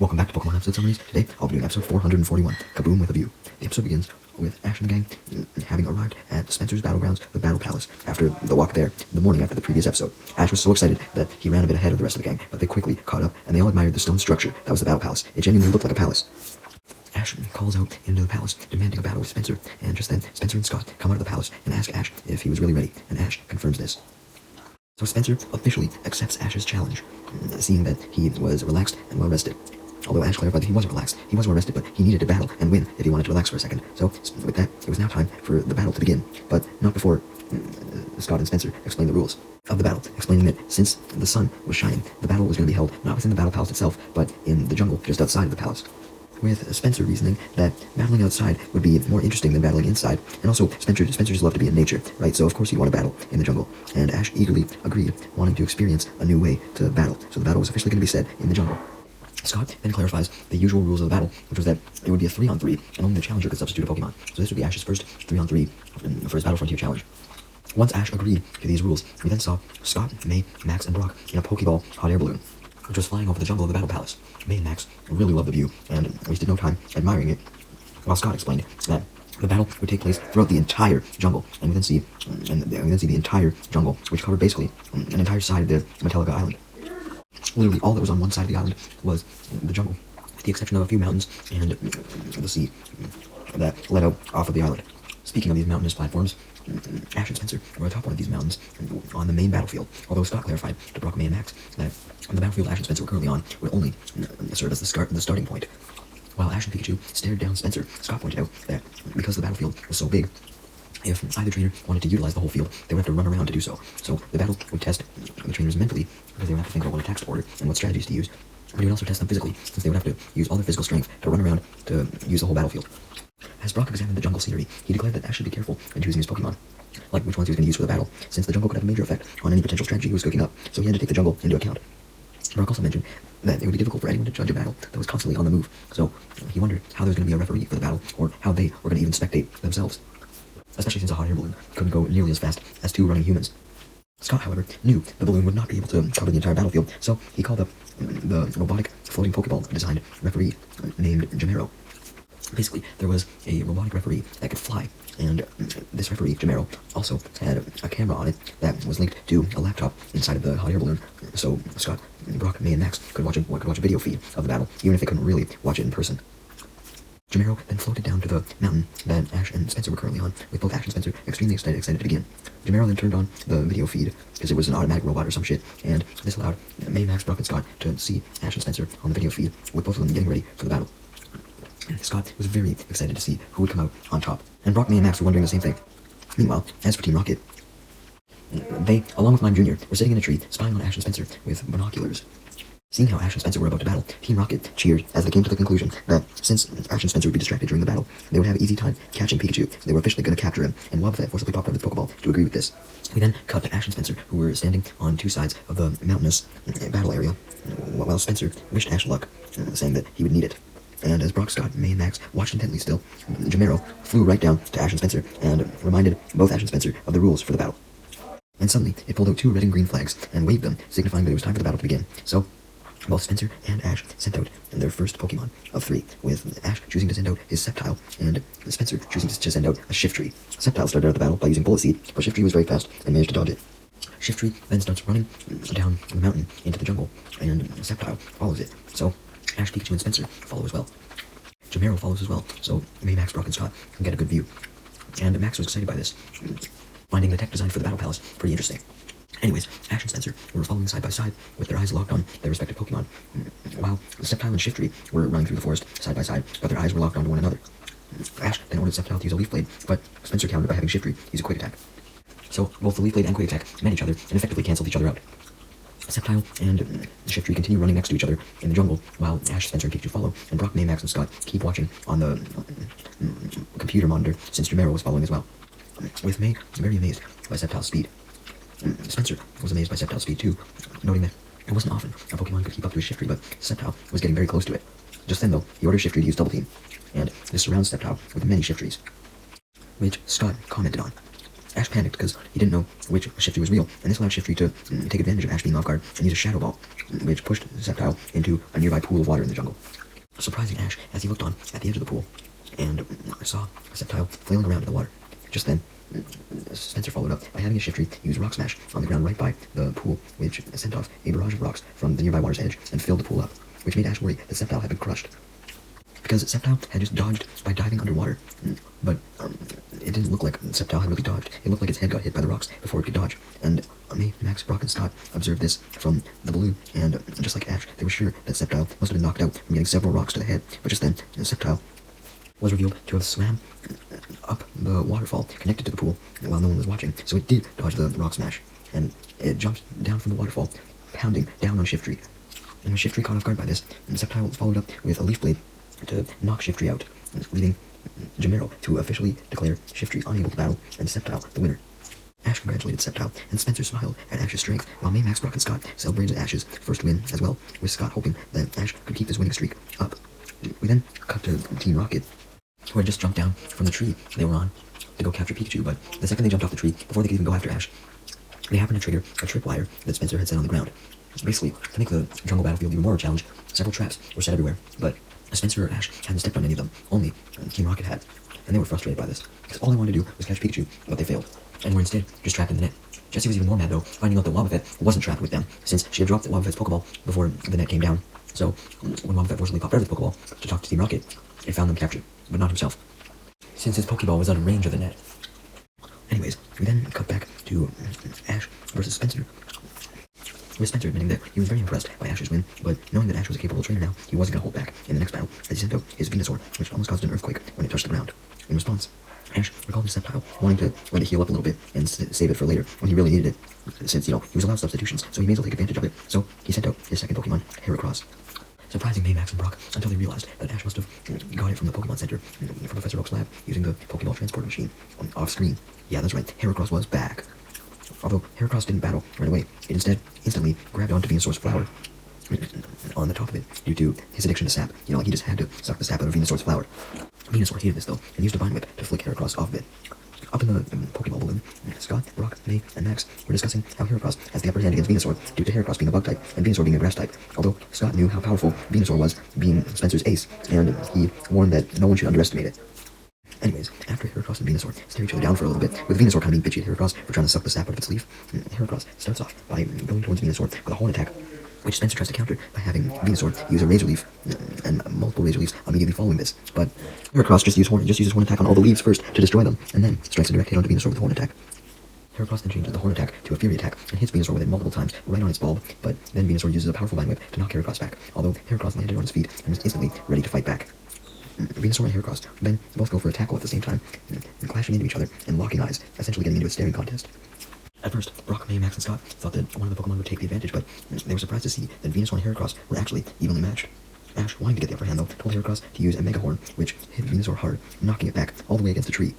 Welcome back to Pokemon episode summaries. Today, I'll be doing episode 441, Kaboom with a View. The episode begins with Ash and the gang having arrived at Spencer's Battlegrounds, the Battle Palace, after the walk there the morning after the previous episode. Ash was so excited that he ran a bit ahead of the rest of the gang, but they quickly caught up, and they all admired the stone structure that was the Battle Palace. It genuinely looked like a palace. Ash calls out into the palace, demanding a battle with Spencer, and just then, Spencer and Scott come out of the palace and ask Ash if he was really ready, and Ash confirms this. So Spencer officially accepts Ash's challenge, seeing that he was relaxed and well rested. Although Ash clarified that he wasn't relaxed, he was well rested, but he needed to battle and win if he wanted to relax for a second. So, with that, it was now time for the battle to begin, but not before Scott and Spencer explained the rules of the battle, explaining that since the sun was shining, the battle was going to be held not within the battle palace itself, but in the jungle just outside of the palace. With Spencer reasoning that battling outside would be more interesting than battling inside, and also Spencer just loved to be in nature, right? So of course he'd want to battle in the jungle, and Ash eagerly agreed, wanting to experience a new way to battle. So the battle was officially going to be set in the jungle. Scott then clarifies the usual rules of the battle, which was that it would be a 3-on-3, and only the challenger could substitute a Pokemon. So this would be Ash's first 3-on-3 for his Battle Frontier challenge. Once Ash agreed to these rules, we then saw Scott, May, Max, and Brock in a Pokeball hot air balloon, which was flying over the jungle of the Battle Palace. May and Max really loved the view, and wasted no time admiring it, while Scott explained that the battle would take place throughout the entire jungle, and we then see the entire jungle, which covered basically an entire side of the Metallica Island. Literally all that was on one side of the island was the jungle, with the exception of a few mountains and the sea that led out off of the island. Speaking of these mountainous platforms, Ash and Spencer were atop one of these mountains on the main battlefield, although Scott clarified to Brock, May, and Max that the battlefield Ash and Spencer were currently on would only serve as the starting point. While Ash and Pikachu stared down Spencer, Scott pointed out that because the battlefield was so big, if either trainer wanted to utilize the whole field, they would have to run around to do so. So the battle would test the trainers mentally, because they would have to think about what attacks to order and what strategies to use. But it would also test them physically, since they would have to use all their physical strength to run around to use the whole battlefield. As Brock examined the jungle scenery, he declared that Ash should be careful in choosing his Pokemon, like which ones he was going to use for the battle, since the jungle could have a major effect on any potential strategy he was cooking up, so he had to take the jungle into account. Brock also mentioned that it would be difficult for anyone to judge a battle that was constantly on the move, so he wondered how there was going to be a referee for the battle, or how they were going to even spectate themselves, especially since a hot air balloon couldn't go nearly as fast as two running humans. Scott, however, knew the balloon would not be able to cover the entire battlefield, so he called up the robotic floating Pokeball designed referee named Jamero. Basically, there was a robotic referee that could fly, and this referee, Jamero, also had a camera on it that was linked to a laptop inside of the hot air balloon, so Scott, Brock, May, and Max could watch a video feed of the battle, even if they couldn't really watch it in person. Jamero then floated down to the mountain that Ash and Spencer were currently on, with both Ash and Spencer extremely excited to begin. Jamero then turned on the video feed, because it was an automatic robot or some shit, and this allowed May, Max, Brock, and Scott to see Ash and Spencer on the video feed, with both of them getting ready for the battle. Scott was very excited to see who would come out on top, and Brock, May, and Max were wondering the same thing. Meanwhile, as for Team Rocket, they, along with Mime Jr., were sitting in a tree, spying on Ash and Spencer with binoculars. Seeing how Ash and Spencer were about to battle, Team Rocket cheered as they came to the conclusion that since Ash and Spencer would be distracted during the battle, they would have an easy time catching Pikachu. They were officially going to capture him, and Wobbuffet forcibly popped out of the Pokeball to agree with this. We then cut to Ash and Spencer, who were standing on two sides of the mountainous battle area, while Spencer wished Ash luck, saying that he would need it. And as Brock, Scott, May, and Max watched intently still, Jamero flew right down to Ash and Spencer and reminded both Ash and Spencer of the rules for the battle. And suddenly, it pulled out two red and green flags and waved them, signifying that it was time for the battle to begin. So, both Spencer and Ash sent out their first Pokemon of 3, with Ash choosing to send out his Sceptile, and Spencer choosing to send out a Shiftry. Sceptile started out the battle by using Bullet Seed, but Shiftry was very fast and managed to dodge it. Shiftry then starts running down the mountain into the jungle, and Sceptile follows it. So, Ash, Pikachu, and Spencer follow as well. Jamero follows as well, so May, Max, Brock, and Scott can get a good view. And Max was excited by this, finding the tech design for the Battle Palace pretty interesting. Anyways, Ash and Spencer were following side by side with their eyes locked on their respective Pokemon, while Sceptile and Shiftry were running through the forest side by side, but their eyes were locked onto one another. Ash then ordered Sceptile to use a Leaf Blade, but Spencer countered by having Shiftry use a Quick Attack. So both the Leaf Blade and Quick Attack met each other and effectively canceled each other out. Sceptile and Shiftry continue running next to each other in the jungle, while Ash, Spencer, and Pikachu follow, and Brock, May, Max, and Scott keep watching on the computer monitor, since Jamero was following as well. With May very amazed by Sceptile's speed. Spencer was amazed by Sceptile's speed too, noting that it wasn't often a Pokemon could keep up to his Shiftry, but Sceptile was getting very close to it. Just then though, he ordered Shiftry to use Double Team, and this surrounds Sceptile with many Shiftries, which Scott commented on. Ash panicked because he didn't know which Shiftry was real, and this allowed Shiftry to take advantage of Ash being off guard and use a Shadow Ball, which pushed Sceptile into a nearby pool of water in the jungle, surprising Ash as he looked on at the edge of the pool and saw Sceptile flailing around in the water. Just then, Spencer followed up by having his Shiftry use Rock Smash on the ground right by the pool, which sent off a barrage of rocks from the nearby water's edge and filled the pool up, which made Ash worry that Sceptile had been crushed. Because Sceptile had just dodged by diving underwater, but it didn't look like Sceptile had really dodged. It looked like its head got hit by the rocks before it could dodge, and May, Max, Brock, and Scott observed this from the balloon, and just like Ash, they were sure that Sceptile must have been knocked out from getting several rocks to the head, but just then, Sceptile was revealed to have swam up the waterfall connected to the pool while no one was watching, so it did dodge the Rock Smash, and it jumped down from the waterfall, pounding down on Shiftry. And when Shiftry caught off guard by this, Sceptile followed up with a Leaf Blade to knock Shiftry out, leading Jamero to officially declare Shiftry unable to battle and Sceptile the winner. Ash congratulated Sceptile, and Spencer smiled at Ash's strength, while May, Max, Brock, and Scott celebrated Ash's first win as well, with Scott hoping that Ash could keep this winning streak up. We then cut to Team Rocket, who had just jumped down from the tree they were on to go capture Pikachu, but the second they jumped off the tree, before they could even go after Ash, they happened to trigger a tripwire that Spencer had set on the ground. Basically, to make the jungle battlefield even more of a challenge, several traps were set everywhere, but Spencer or Ash hadn't stepped on any of them, only Team Rocket had, and they were frustrated by this, because all they wanted to do was catch Pikachu, but they failed, and were instead just trapped in the net. Jessie was even more mad though, finding out that Wobbuffet wasn't trapped with them, since she had dropped Wobbuffet's Pokeball before the net came down. So, when Wobbuffet forcibly popped out of his Pokeball to talk to Team Rocket, it found them captured, but not himself, since his Pokeball was out of range of the net. Anyways, we then cut back to Ash versus Spencer, with Spencer admitting that he was very impressed by Ash's win, but knowing that Ash was a capable trainer now, he wasn't going to hold back in the next battle, as he sent out his Venusaur, which almost caused an earthquake when it touched the ground. In response, Ash recalled his Sceptile, wanting to let it heal up a little bit and save it for later when he really needed it, since, he was allowed substitutions, so he may as well take advantage of it. So he sent out his second Pokemon, Heracross, surprising May, Max, and Brock until they realized that Ash must have got it from the Pokemon Center from Professor Oak's lab using the Pokeball transport machine off-screen. Yeah, that's right, Heracross was back. Although Heracross didn't battle right away, it instead instantly grabbed onto Venusaur's flower on the top of it due to his addiction to sap. Like he just had to suck the sap out of Venusaur's flower. Venusaur hated this though, and used a Vine Whip to flick Heracross off of it. Up in the Pokeball balloon, Scott, Brock, May, and Max were discussing how Heracross has the upper hand against Venusaur due to Heracross being a bug type and Venusaur being a grass type. Although Scott knew how powerful Venusaur was, being Spencer's ace, and he warned that no one should underestimate it. Anyways, after Heracross and Venusaur stare each other down for a little bit, with Venusaur kind of being bitchy at Heracross for trying to suck the sap out of its leaf, Heracross starts off by going towards Venusaur with a horn attack, which Spencer tries to counter by having Venusaur use a Razor Leaf, and multiple Razor Leaves immediately following this. But Heracross just uses horn attack on all the leaves first to destroy them, and then strikes a direct hit onto Venusaur with a horn attack. Heracross then changes the horn attack to a Fury attack and hits Venusaur with it multiple times right on its bulb, but then Venusaur uses a powerful Vine Whip to knock Heracross back, although Heracross landed on his feet and was instantly ready to fight back. Venusaur and Heracross then both go for a tackle at the same time, clashing into each other and locking eyes, essentially getting into a staring contest. At first, Brock, May, Max, and Scott thought that one of the Pokemon would take the advantage, but they were surprised to see that Venusaur and Heracross were actually evenly matched. Ash, wanting to get the upper hand though, told Heracross to use a Mega Horn, which hit Venusaur hard, knocking it back all the way against a tree.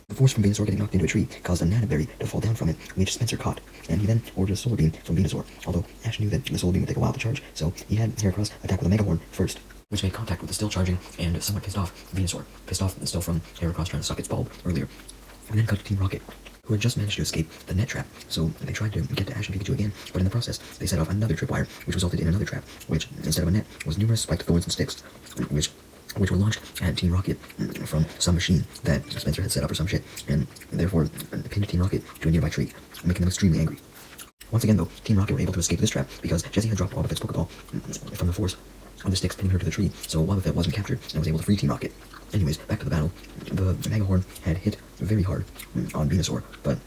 The force from Venusaur getting knocked into a tree caused a Nanaberry to fall down from it, which Spencer caught, and he then ordered a Solar Beam from Venusaur, although Ash knew that the Solar Beam would take a while to charge, so he had Heracross attack with a Mega Horn first, which made contact with the still charging and somewhat pissed off Venusaur, pissed off still from Heracross trying to suck its bulb earlier. And then cut to Team Rocket, who had just managed to escape the net trap, so they tried to get to Ash and Pikachu again, but in the process, they set off another tripwire, which resulted in another trap, which, instead of a net, was numerous spiked thorns and sticks, which were launched at Team Rocket from some machine that Spencer had set up or some shit, and therefore pinned Team Rocket to a nearby tree, making them extremely angry. Once again though, Team Rocket were able to escape this trap because Jessie had dropped Wobbuffet's Pokeball from the force of the sticks pinning her to the tree, so Wobbuffet wasn't captured and was able to free Team Rocket. Anyways, back to the battle. The Mega Horn had hit very hard on Venusaur, but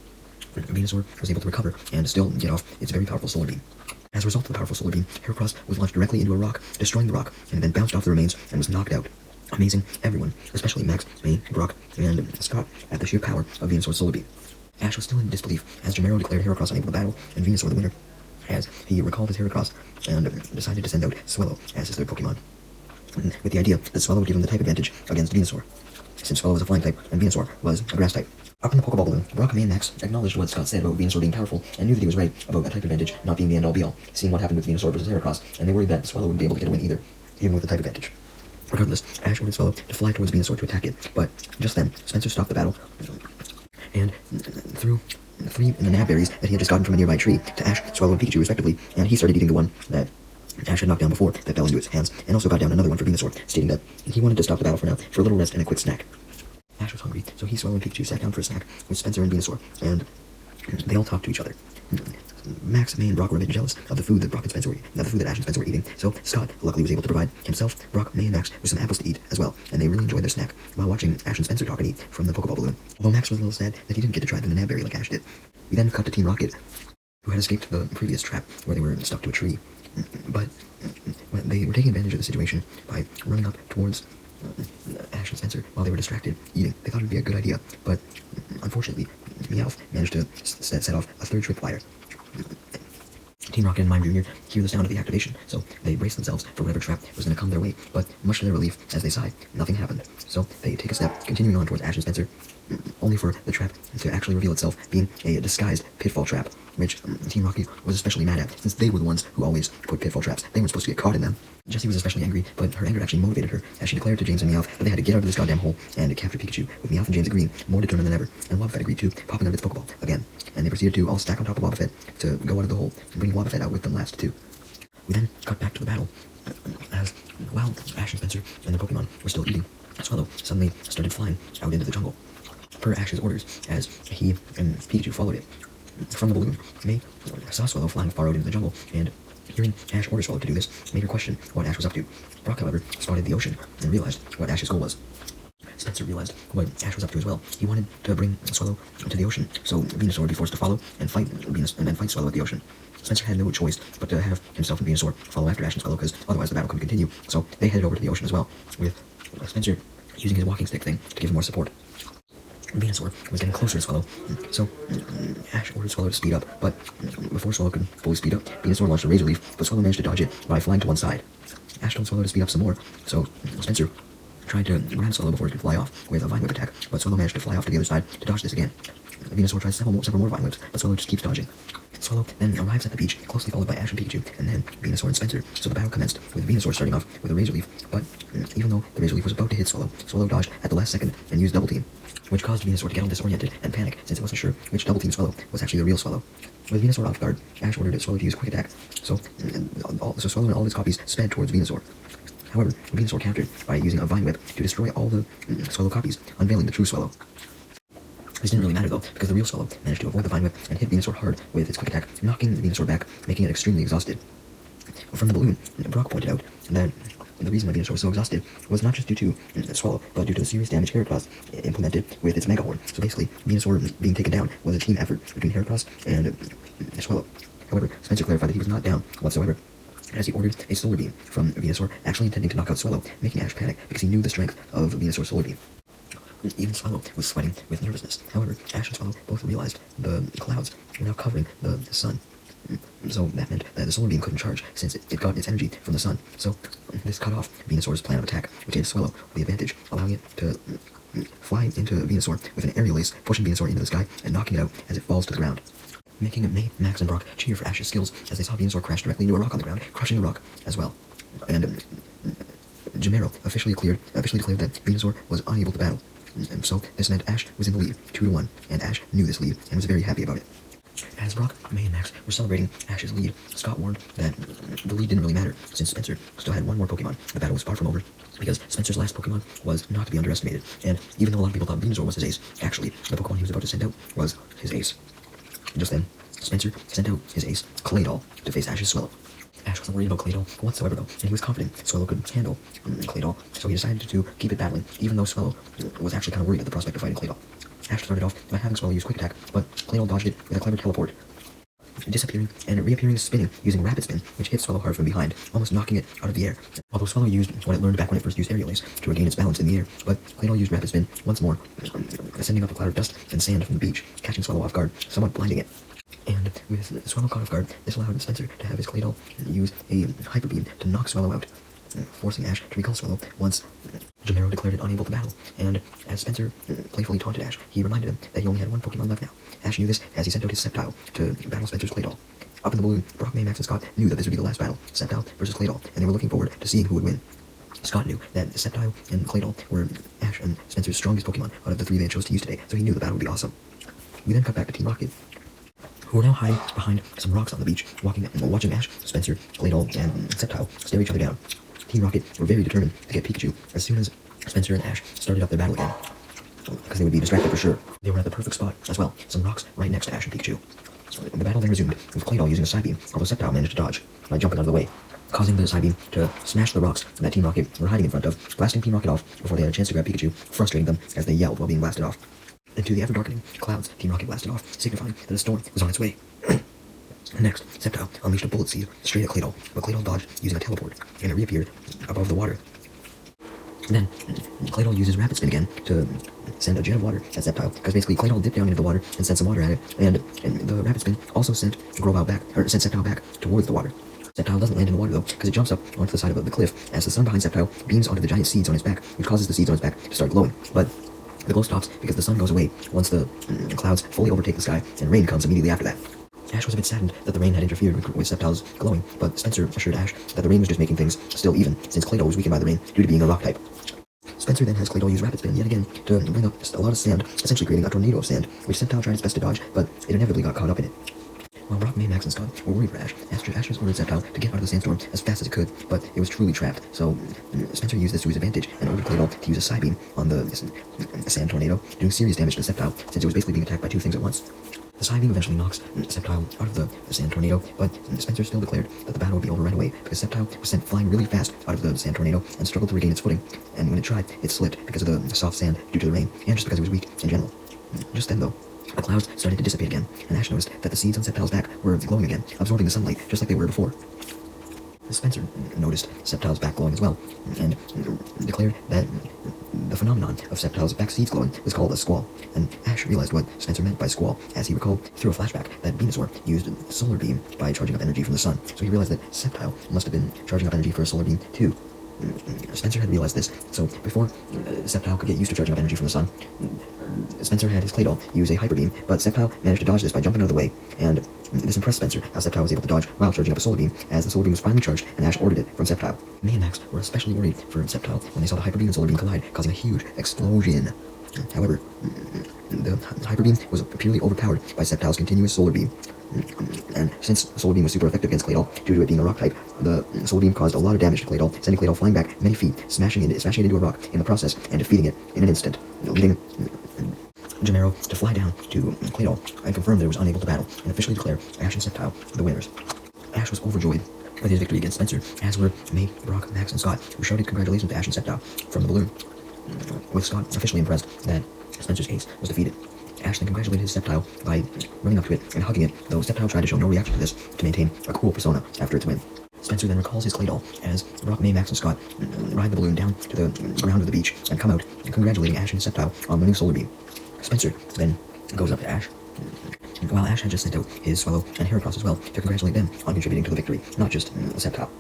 Venusaur was able to recover and still get off its very powerful Solar Beam. As a result of the powerful Solar Beam, Heracross was launched directly into a rock, destroying the rock, and then bounced off the remains and was knocked out, amazing everyone, especially Max, May, Brock, and Scott, at the sheer power of Venusaur's Solar Beam. Ash was still in disbelief as Jamero declared Heracross unable to battle and Venusaur the winner, as he recalled his Heracross and decided to send out Swellow as his third Pokemon, with the idea that Swellow would give him the type advantage against Venusaur, since Swellow was a flying type and Venusaur was a grass type. Up in the Pokeball balloon, Brock, May, and Max acknowledged what Scott said about Venusaur being powerful and knew that he was right about a type advantage not being the end-all be-all, seeing what happened with Venusaur versus Heracross, and they worried that Swellow wouldn't be able to get a win either, even with the type advantage. Regardless, Ash ordered Swellow to fly towards Venusaur to attack it, but just then, Spencer stopped the battle and threw 3 nab berries that he had just gotten from a nearby tree to Ash, Swallow, and Pikachu respectively, and he started eating the one that Ash had knocked down before that fell into his hands, and also got down another one for Venusaur, stating that he wanted to stop the battle for now, for a little rest and a quick snack. Ash was hungry, so he, Swallow, and Pikachu sat down for a snack with Spencer and Venusaur, and they all talked to each other. Max, May, and Brock were a bit jealous of the food that Ash and Spencer were eating, so Scott luckily was able to provide himself, Brock, May, and Max with some apples to eat as well, and they really enjoyed their snack while watching Ash and Spencer talk and eat from the Pokeball balloon. Although Max was a little sad that he didn't get to try the Nanab berry like Ash did. We then cut to Team Rocket, who had escaped the previous trap where they were stuck to a tree, but they were taking advantage of the situation by running up towards Ash and Spencer while they were distracted eating. They thought it would be a good idea, but unfortunately, Meowth managed to set off a third tripwire. Team Rocket and Mime Jr. hear the sound of the activation, so they brace themselves for whatever trap was going to come their way, but much to their relief, as they sigh, nothing happened. So they take a step, continuing on towards Ash and Spencer, only for the trap to actually reveal itself being a disguised pitfall trap, which Team Rocket was especially mad at, since they were the ones who always put pitfall traps. They weren't supposed to get caught in them. Jessie was especially angry, but her anger actually motivated her, as she declared to James and Meowth that they had to get out of this goddamn hole and capture Pikachu, with Meowth and James agreeing, more determined than ever, and Wobbuffet agreed to, popping out its Pokeball again, and they proceeded to all stack on top of Wobbuffet to go out of the hole, bringing Wobbuffet out with them last too. We then cut back to the battle, as while Ash and Spencer and their Pokemon were still eating, Swallow suddenly started flying out into the jungle, per Ash's orders, as he and Pikachu followed it. From the balloon, May saw Swallow flying far out into the jungle, and hearing Ash order Swallow to do this made her question what Ash was up to. Brock, however, spotted the ocean and realized what Ash's goal was. Spencer realized what Ash was up to as well. He wanted to bring Swallow to the ocean, so Venusaur would be forced to follow and fight Swallow at the ocean. Spencer had no choice but to have himself and Venusaur follow after Ash and Swallow, because otherwise the battle couldn't continue. So they headed over to the ocean as well, with Spencer using his walking stick thing to give him more support. Venusaur was getting closer to Swallow, so Ash ordered Swallow to speed up, but before Swallow could fully speed up, Venusaur launched a Razor Leaf, but Swallow managed to dodge it by flying to one side. Ash told Swallow to speed up some more, so Spencer tried to grab Swallow before it could fly off with a Vine Whip attack, but Swallow managed to fly off to the other side to dodge this again. Venusaur tries several more Vine Whips, but Swallow just keeps dodging. Swallow then arrives at the beach, closely followed by Ash and Pikachu, and then Venusaur and Spencer, so the battle commenced, with Venusaur starting off with a Razor Leaf, but even though the Razor Leaf was about to hit Swallow, Swallow dodged at the last second and used Double Team, which caused Venusaur to get all disoriented and panic, since it wasn't sure which Double Team Swallow was actually the real Swallow. With Venusaur off guard, Ash ordered Swallow to use Quick Attack, so Swallow and all of his copies sped towards Venusaur. However, Venusaur countered by using a Vine Whip to destroy all the Swallow copies, unveiling the true Swallow. This didn't really matter though, because the real Swallow managed to avoid the Vine Whip and hit Venusaur hard with its Quick Attack, knocking Venusaur back, making it extremely exhausted. From the balloon, Brock pointed out that the reason why Venusaur was so exhausted was not just due to Swallow, but due to the serious damage Heracross implemented with its Mega Horn. So basically, Venusaur being taken down was a team effort between Heracross and Swallow. However, Spencer clarified that he was not down whatsoever, as he ordered a Solar Beam from Venusaur, actually intending to knock out Swallow, making Ash panic because he knew the strength of Venusaur's Solar Beam. Even Swallow was sweating with nervousness. However, Ash and Swallow both realized the clouds were now covering the sun. So that meant that the Solar Beam couldn't charge, since it got its energy from the sun. So this cut off Venusaur's plan of attack, which gave Swallow the advantage, allowing it to fly into Venusaur with an aerial ace, pushing Venusaur into the sky and knocking it out as it falls to the ground. Making May, Max, and Brock cheer for Ash's skills as they saw Venusaur crash directly into a rock on the ground, crushing the rock as well. And Jamero officially declared that Venusaur was unable to battle. And so this meant Ash was in the lead, 2-1, and Ash knew this lead and was very happy about it. As Brock, May, and Max were celebrating Ash's lead, Scott warned that the lead didn't really matter, since Spencer still had one more Pokemon. The battle was far from over, because Spencer's last Pokemon was not to be underestimated, and even though a lot of people thought Venusaur was his ace, actually, the Pokemon he was about to send out was his ace. Just then, Spencer sent out his ace, Claydol, to face Ash's Swallow. Ash wasn't worried about Claydol whatsoever though, and he was confident Swallow could handle Claydol, so he decided to keep it battling, even though Swallow was actually kind of worried at the prospect of fighting Claydol. Ash started off by having Swallow use Quick Attack, but Claydol dodged it with a clever teleport, disappearing and reappearing spinning using Rapid Spin, which hit Swallow hard from behind, almost knocking it out of the air. Although Swallow used what it learned back when it first used Aerial Ace to regain its balance in the air, but Claydol used Rapid Spin once more, sending up a cloud of dust and sand from the beach, catching Swallow off guard, somewhat blinding it. And with Swallow caught off guard, this allowed Spencer to have his Claydol use a Hyper Beam to knock Swallow out, forcing Ash to recall Swallow once Jamero declared it unable to battle. And as Spencer playfully taunted Ash, he reminded him that he only had one Pokemon left now. Ash knew this as he sent out his Sceptile to battle Spencer's Claydol. Up in the balloon, Brock, May, Max, and Scott knew that this would be the last battle, Sceptile versus Claydol, and they were looking forward to seeing who would win. Scott knew that Sceptile and Claydol were Ash and Spencer's strongest Pokemon out of the three they chose to use today, so he knew the battle would be awesome. We then cut back to Team Rocket, who are now hiding behind some rocks on the beach, watching Ash, Spencer, Claydol, and Sceptile stare each other down. Team Rocket were very determined to get Pikachu as soon as Spencer and Ash started up their battle again, because they would be distracted for sure. They were at the perfect spot as well, some rocks right next to Ash and Pikachu. The battle then resumed, with Claydol using a Psybeam, although Sceptile managed to dodge by jumping out of the way, causing the Psybeam to smash the rocks that Team Rocket were hiding in front of, blasting Team Rocket off before they had a chance to grab Pikachu, frustrating them as they yelled while being blasted off. Into the ever-darkening clouds, Team Rocket blasted off, signifying that a storm was on its way. Next, Sceptile unleashed a bullet seed straight at Claydol, but Claydol dodged using a teleport, and it reappeared above the water. Then, Claydol uses Rapid Spin again to send a jet of water at Sceptile, because basically Claydol dipped down into the water and sent some water at it, and the Rapid Spin also sent Sceptile back towards the water. Sceptile doesn't land in the water though, because it jumps up onto the side of the cliff as the sun behind Sceptile beams onto the giant seeds on its back, which causes the seeds on its back to start glowing. But the glow stops because the sun goes away once the clouds fully overtake the sky, and rain comes immediately after that. Ash was a bit saddened that the rain had interfered with Sceptile's glowing, but Spencer assured Ash that the rain was just making things still even, since Claydol was weakened by the rain due to being a rock type. Spencer then has Claydol use Rapid Spin yet again to bring up just a lot of sand, essentially creating a tornado of sand, which Sceptile tried its best to dodge, but it inevitably got caught up in it. While Brock, May, Max, and Scott were worried for Ash, Ash just ordered Sceptile to get out of the sandstorm as fast as it could, but it was truly trapped, so Spencer used this to his advantage and ordered Claydol to use a Psybeam on the sand tornado, doing serious damage to Sceptile, since it was basically being attacked by two things at once. The Psybeam eventually knocks Sceptile out of the sand tornado, but Spencer still declared that the battle would be over right away, because Sceptile was sent flying really fast out of the sand tornado and struggled to regain its footing, and when it tried, it slipped because of the soft sand due to the rain, and just because it was weak in general. Just then though, the clouds started to dissipate again, and Ash noticed that the seeds on Sceptile's back were glowing again, absorbing the sunlight just like they were before. Spencer noticed Sceptile's back glowing as well, and declared that the phenomenon of Sceptile's back seeds glowing was called a squall, and Ash realized what Spencer meant by squall, as he recalled through a flashback that Venusaur used solar beam by charging up energy from the sun, so he realized that Sceptile must have been charging up energy for a solar beam too. Spencer had realized this, so before Sceptile could get used to charging up energy from the sun, Spencer had his Claydol use a Hyper Beam, but Sceptile managed to dodge this by jumping out of the way, and this impressed Spencer, how Sceptile was able to dodge while charging up a Solar Beam, as the Solar Beam was finally charged, and Ash ordered it from Sceptile. May and Max were especially worried for Sceptile when they saw the Hyper Beam and Solar Beam collide, causing a huge explosion. However, the Hyper Beam was purely overpowered by Sceptile's continuous Solar Beam, and since Solar Beam was super effective against Claydol, due to it being a rock type, the Solar Beam caused a lot of damage to Claydol, sending Claydol flying back many feet, smashing it into a rock in the process, and defeating it in an instant, leading Gennaro to fly down to Claydol and confirm that it was unable to battle, and officially declare Ash and Sceptile the winners. Ash was overjoyed with his victory against Spencer, as were May, Brock, Max, and Scott, who shouted congratulations to Ash and Sceptile from the balloon, with Scott officially impressed that Spencer's case was defeated. Ash then congratulated his Sceptile by running up to it and hugging it, though Sceptile tried to show no reaction to this to maintain a cool persona after its win. Spencer then recalls his Claydol as Brock, May, Max, and Scott ride the balloon down to the ground of the beach and come out congratulating Ash and Sceptile on the new Solar Beam. Spencer then goes up to Ash, while Ash had just sent out his Swallow and Heracross as well to congratulate them on contributing to the victory, not just Sceptile.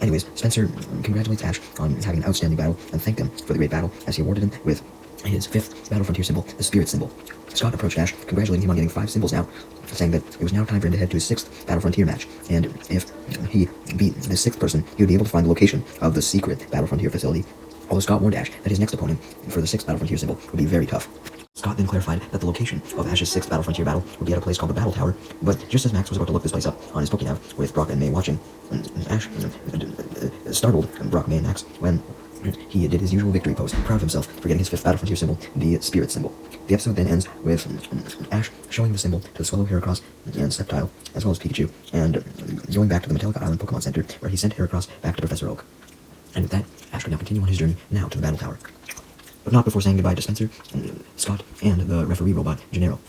Anyways, Spencer congratulates Ash on having an outstanding battle and thanked them for the great battle as he awarded him with his 5th Battle Frontier symbol, the Spirit symbol. Scott approached Ash, congratulating him on getting 5 symbols now, saying that it was now time for him to head to his 6th Battle Frontier match, and if he beat the 6th person, he would be able to find the location of the secret Battle Frontier facility, although Scott warned Ash that his next opponent for the 6th Battle Frontier symbol would be very tough. Scott then clarified that the location of Ash's 6th Battle Frontier battle would be at a place called the Battle Tower, but just as Max was about to look this place up on his Pokénav with Brock and May watching, Ash startled Brock, May, and Max when he did his usual victory pose, proud of himself for getting his 5th Battle Frontier symbol, the Spirit symbol. The episode then ends with Ash showing the symbol to the Swallow, Heracross, and Sceptile, as well as Pikachu, and going back to the Metallica Island Pokemon Center, where he sent Heracross back to Professor Oak. And with that, Ash could now continue on his journey now to the Battle Tower. But not before saying goodbye to Spencer, Scott, and the referee robot, Gennaro.